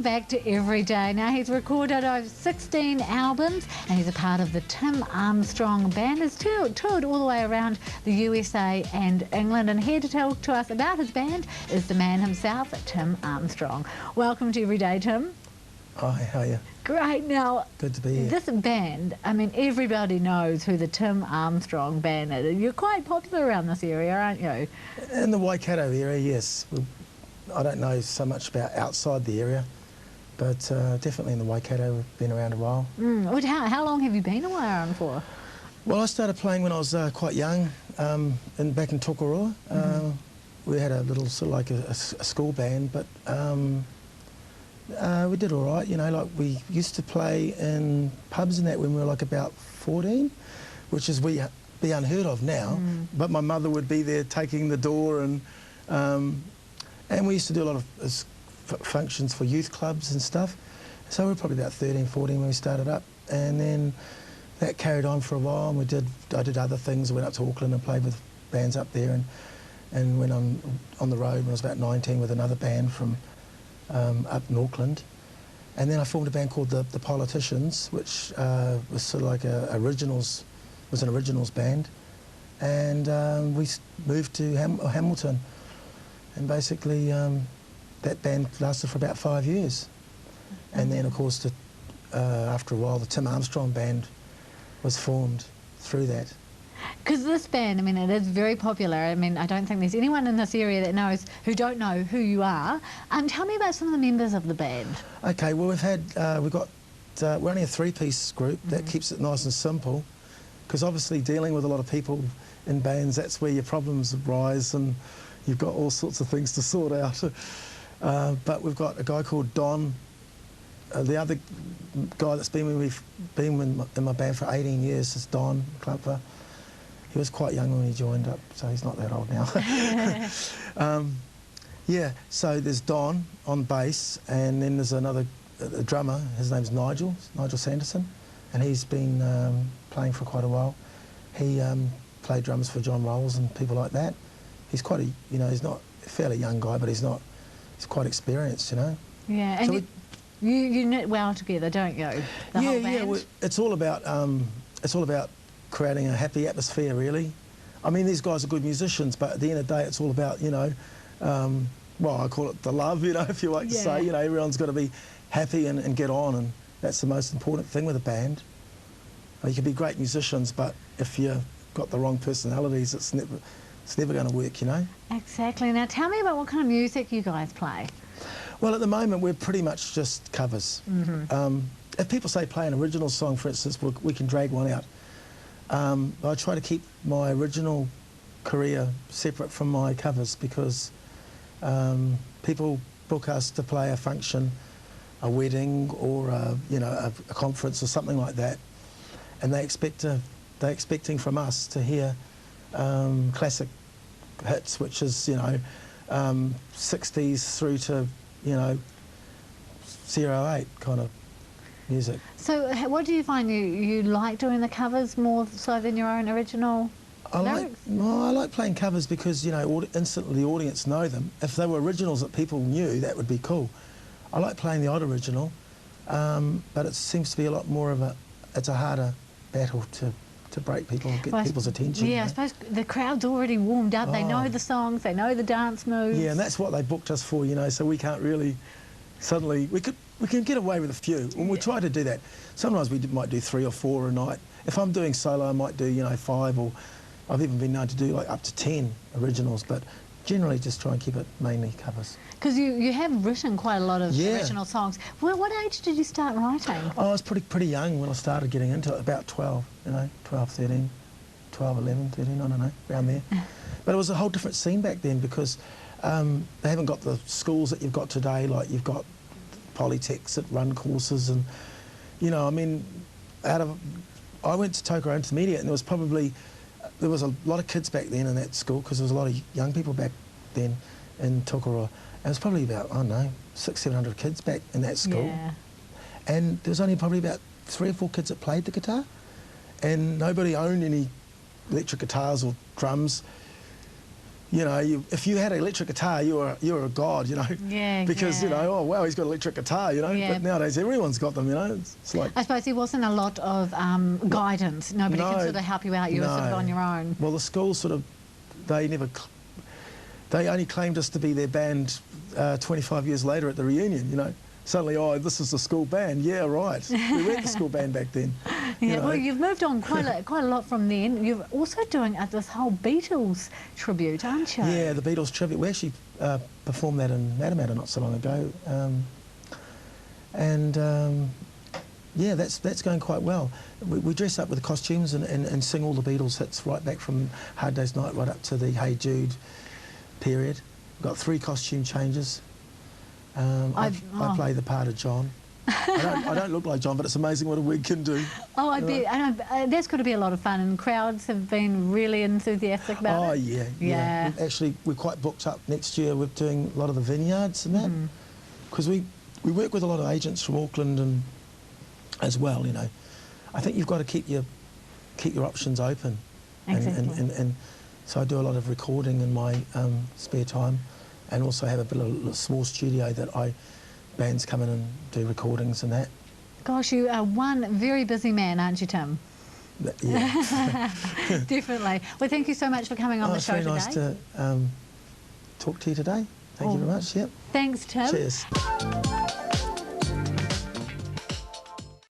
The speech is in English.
back to Everyday. Now, he's recorded over 16 albums and he's a part of the Tim Armstrong Band. He's toured all the way around the USA and England, and here to talk to us about his band is the man himself, Tim Armstrong. Welcome to Everyday, Tim. Hi, how are you? Great. Now, good to be here. This band, I mean, everybody knows who the Tim Armstrong Band is. You're quite popular around this area, aren't you? In the Waikato area, yes. I don't know so much about outside the area, but definitely in the Waikato, we've been around a while. How long have you been around for? Well, I started playing when I was quite young, back in Tokoroa. We had a little sort of like a school band, but we did all right, you know, like we used to play in pubs and that when we were like about 14, which is be unheard of now, but my mother would be there taking the door, and we used to do a lot of functions for youth clubs and stuff. So we were probably about 13, 14 when we started up, and then that carried on for a while, and I did other things. I went up to Auckland and played with bands up there, and went on the road when I was about 19 with another band from up in Auckland. And then I formed a band called the Politicians, which was sort of like an originals band. And we moved to Hamilton. And basically that band lasted for about 5 years. And then, of course, after a while, the Tim Armstrong Band was formed through that. Because this band, I mean, it is very popular. I mean, I don't think there's anyone in this area that who don't know who you are. Tell me about some of the members of the band. Okay, well, we're only a three-piece group. That keeps it nice and simple, because obviously dealing with a lot of people in bands, that's where your problems rise, and you've got all sorts of things to sort out. But we've got a guy called Don. The other guy that's been in my band for 18 years is Don Clumper. He was quite young when he joined up, so he's not that old now. Yeah, so there's Don on bass, and then there's a drummer. His name's Nigel Sanderson, and he's been playing for quite a while. He played drums for John Rolls and people like that. He's quite he's not a fairly young guy, but he's quite experienced, you know. Yeah, and so you knit well together, don't you? The whole band? Well, it's all about creating a happy atmosphere, really. I mean, these guys are good musicians, but at the end of the day, it's all about, well, I call it the love, if you like to say. Everyone's got to be happy and get on, and that's the most important thing with a band. You can be great musicians, but if you've got the wrong personalities, it's never going to work, you know. Exactly. Now, tell me about what kind of music you guys play. Well, at the moment, we're pretty much just covers. If people say play an original song, for instance, we can drag one out. I try to keep my original career separate from my covers, because people book us to play a function, a wedding, or a conference or something like that, and they're expecting from us to hear classic hits, which is 60s through to 08 kind of music. So what do you find you like doing the covers more so than your own original lyrics? I like playing covers because instantly the audience know them. If they were originals that people knew, that would be cool. I like playing the odd original, but it seems to be a lot more of it's a harder battle to break people, get people's attention. Yeah, I suppose the crowd's already warmed up. They know the songs, they know the dance moves. Yeah, and that's what they booked us for, so we can't really suddenly, we can get away with a few, and we try to do that. Sometimes we might do 3 or 4 a night. If I'm doing solo, I might do 5, or I've even been known to do like up to 10 originals, but generally just try and keep it mainly covers. Because you have written quite a lot of original songs. Well, what age did you start writing? I was pretty young when I started getting into it, about 12, 12, 13, 12, 11, 13, I don't know, around there. But it was a whole different scene back then, because they haven't got the schools that you've got today. Like, you've got polytechs that run courses, and I mean, I went to Tokoroa Intermediate, and there was a lot of kids back then in that school, because there was a lot of young people back then in Tokoroa. And it was probably about, I don't know, 600-700 kids back in that school. Yeah. And there was only probably about 3 or 4 kids that played the guitar, and nobody owned any electric guitars or drums. you know, if you had an electric guitar, you were a god, you know. Yeah, because, yeah. you know, oh, wow, he's got an electric guitar, you know. Yeah. But nowadays, everyone's got them, you know. It's like... I suppose there wasn't a lot of guidance. Nobody can sort of help you out. You were sort of on your own. Well, the school sort of, they only claimed us to be their band 25 years later at the reunion, you know. Suddenly, oh, this is the school band. Yeah, right. We weren't the school band back then. Yeah, you know. well, you've moved on quite a lot from then. You're also doing this whole Beatles tribute, aren't you? Yeah, the Beatles tribute. We actually performed that in Matamata not so long ago. Yeah, that's going quite well. We dress up with the costumes and sing all the Beatles hits right back from Hard Day's Night right up to the Hey Jude period. We've got 3 costume changes. I play the part of John. I don't look like John, but it's amazing what a wig can do. Oh, I bet. That's got to be a lot of fun, and crowds have been really enthusiastic about it. Oh, yeah. We're quite booked up next year. We're doing a lot of the vineyards and that. Because we work with a lot of agents from Auckland and as well, you know. I think you've got to keep your options open. Exactly. And so I do a lot of recording in my spare time, and also have a small studio that bands come in and do recordings and that. Gosh, you are one very busy man, aren't you, Tim? Yeah. Definitely. Well, thank you so much for coming on the show today. It's very nice to talk to you today. Thank you very much. Yep. Thanks, Tim. Cheers.